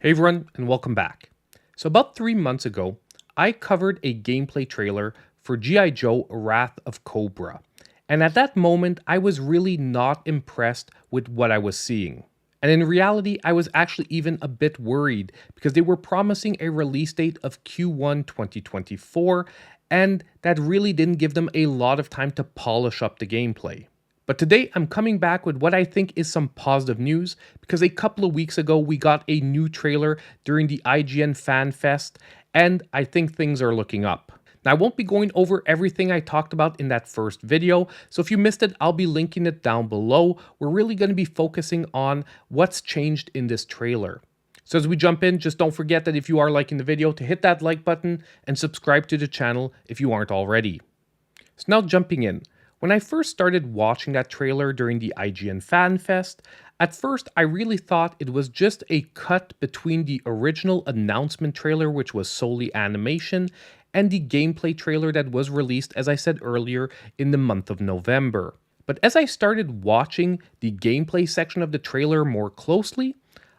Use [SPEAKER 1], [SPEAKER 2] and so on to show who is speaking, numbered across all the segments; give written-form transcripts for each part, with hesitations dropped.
[SPEAKER 1] Hey everyone, and welcome back. So about 3 months ago, I covered a gameplay trailer for gijoe Wrath of Cobra. And at that moment, I was really not impressed with what I was seeing. And in reality, I was actually even a bit worried because they were promising a release date of Q1 2024, and that really didn't give them a lot of time to polish up the gameplay. But today I'm coming back with what I think is some positive news because a couple of weeks ago we got a new trailer during the IGN Fan Fest, and I think things are looking up. Now I won't be going over everything I talked about in that first video, so if you missed it, I'll be linking it down below. We're really going to be focusing on what's changed in this trailer. So as we jump in, just don't forget that if you are liking the video to hit that like button and subscribe to the channel if you aren't already. So now jumping in. When I first started watching that trailer during the IGN Fan Fest, at first I really thought it was just a cut between the original announcement trailer, which was solely animation, and the gameplay trailer that was released, as I said earlier, in the month of November. But as I started watching the gameplay section of the trailer more closely,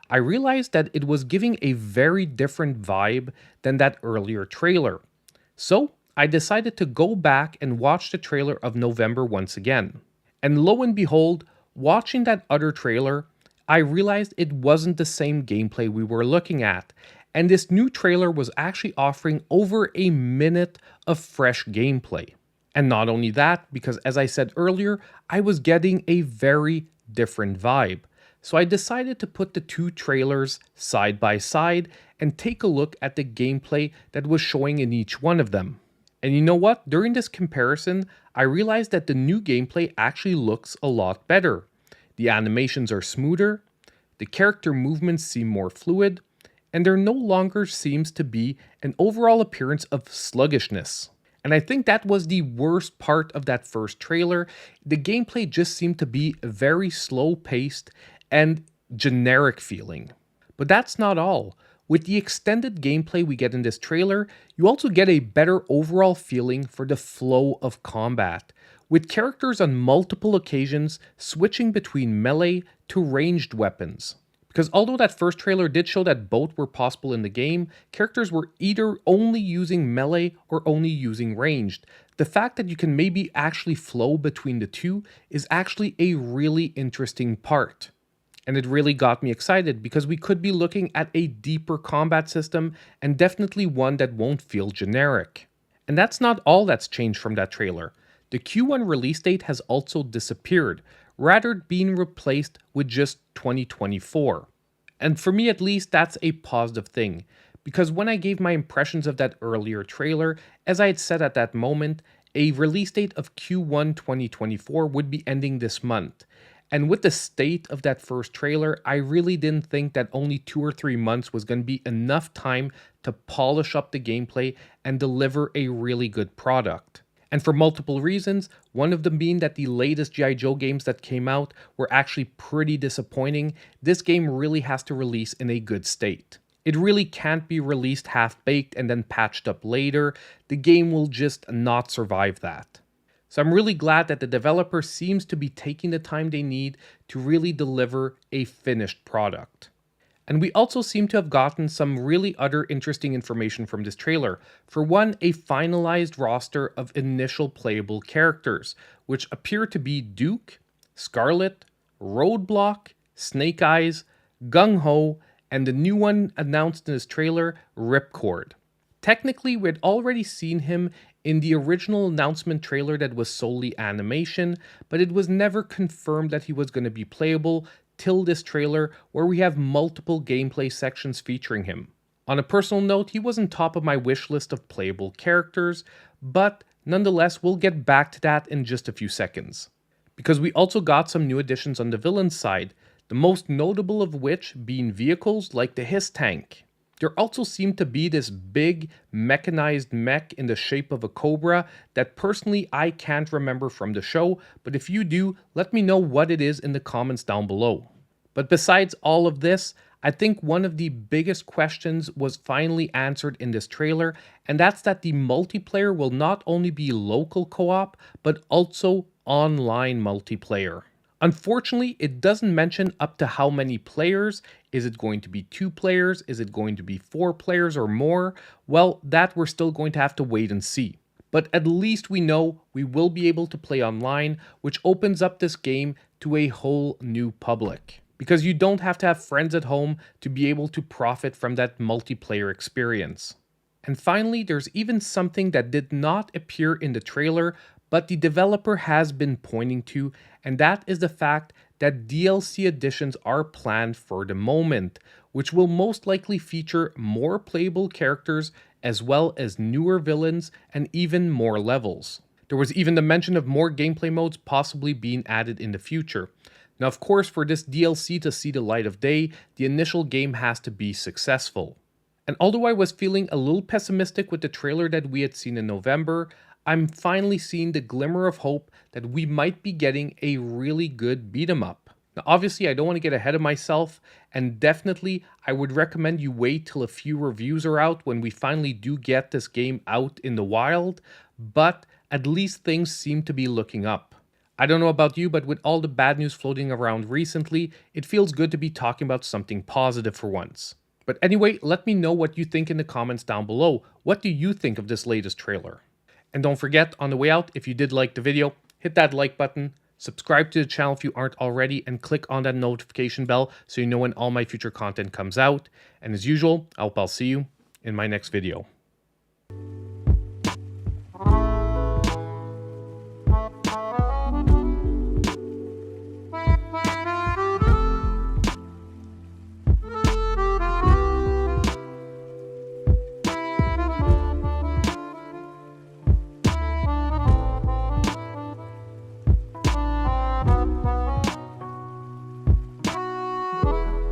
[SPEAKER 1] I realized that it was giving a very different vibe than that earlier trailer. So I decided to go back and watch the trailer of November once again. And lo and behold, watching that other trailer, I realized it wasn't the same gameplay we were looking at. And this new trailer was actually offering over a minute of fresh gameplay. And not only that, because as I said earlier, I was getting a very different vibe. So I decided to put the two trailers side by side and take a look at the gameplay that was showing in each one of them. And you know what? During this comparison, I realized that the new gameplay actually looks a lot better. The animations are smoother, the character movements seem more fluid, and there no longer seems to be an overall appearance of sluggishness. And I think that was the worst part of that first trailer. The gameplay just seemed to be very slow-paced and generic feeling. But that's not all. With the extended gameplay we get in this trailer, you also get a better overall feeling for the flow of combat, with characters on multiple occasions switching between melee to ranged weapons. Because although that first trailer did show that both were possible in the game, characters were either only using melee or only using ranged. The fact that you can maybe actually flow between the two is actually a really interesting part. And it really got me excited because we could be looking at a deeper combat system and definitely one that won't feel generic. And that's not all that's changed from that trailer. The Q1 release date has also disappeared, rather being replaced with just 2024. And for me at least, that's a positive thing, because when I gave my impressions of that earlier trailer, as I had said at that moment, a release date of Q1 2024 would be ending this month. And with the state of that first trailer, I really didn't think that only 2 or 3 months was going to be enough time to polish up the gameplay and deliver a really good product. And for multiple reasons, one of them being that the latest G.I. Joe games that came out were actually pretty disappointing. This game really has to release in a good state. It really can't be released half-baked and then patched up later. The game will just not survive that. So I'm really glad that the developer seems to be taking the time they need to really deliver a finished product. And we also seem to have gotten some really other interesting information from this trailer. For one, a finalized roster of initial playable characters, which appear to be Duke, Scarlet, Roadblock, Snake Eyes, Gung Ho, and the new one announced in this trailer, Ripcord. Technically, we had already seen him in the original announcement trailer that was solely animation, but it was never confirmed that he was going to be playable till this trailer where we have multiple gameplay sections featuring him. On a personal note, he was on top of my wish list of playable characters, but nonetheless, we'll get back to that in just a few seconds. Because we also got some new additions on the villain side, the most notable of which being vehicles like the Hiss Tank. There also seemed to be this big mechanized mech in the shape of a Cobra that personally I can't remember from the show, but if you do, let me know what it is in the comments down below. But besides all of this, I think one of the biggest questions was finally answered in this trailer, and that's that the multiplayer will not only be local co-op, but also online multiplayer. Unfortunately, it doesn't mention up to how many players. Is it going to be 2 players? Is it going to be 4 players or more? Well, that we're still going to have to wait and see. But at least we know we will be able to play online, which opens up this game to a whole new public. Because you don't have to have friends at home to be able to profit from that multiplayer experience. And finally, there's even something that did not appear in the trailer, but the developer has been pointing to, and that is the fact that DLC additions are planned for the moment, which will most likely feature more playable characters as well as newer villains and even more levels. There was even the mention of more gameplay modes possibly being added in the future. Now, of course, for this DLC to see the light of day, the initial game has to be successful. And although I was feeling a little pessimistic with the trailer that we had seen in November, I'm finally seeing the glimmer of hope that we might be getting a really good beat 'em up. Now, obviously, I don't want to get ahead of myself, and definitely I would recommend you wait till a few reviews are out when we finally do get this game out in the wild, but at least things seem to be looking up. I don't know about you, but with all the bad news floating around recently, it feels good to be talking about something positive for once. But anyway, let me know what you think in the comments down below. What do you think of this latest trailer? And don't forget, on the way out, if you did like the video, hit that like button, subscribe to the channel if you aren't already, and click on that notification bell so you know when all my future content comes out. And as usual, I hope I'll see you in my next video.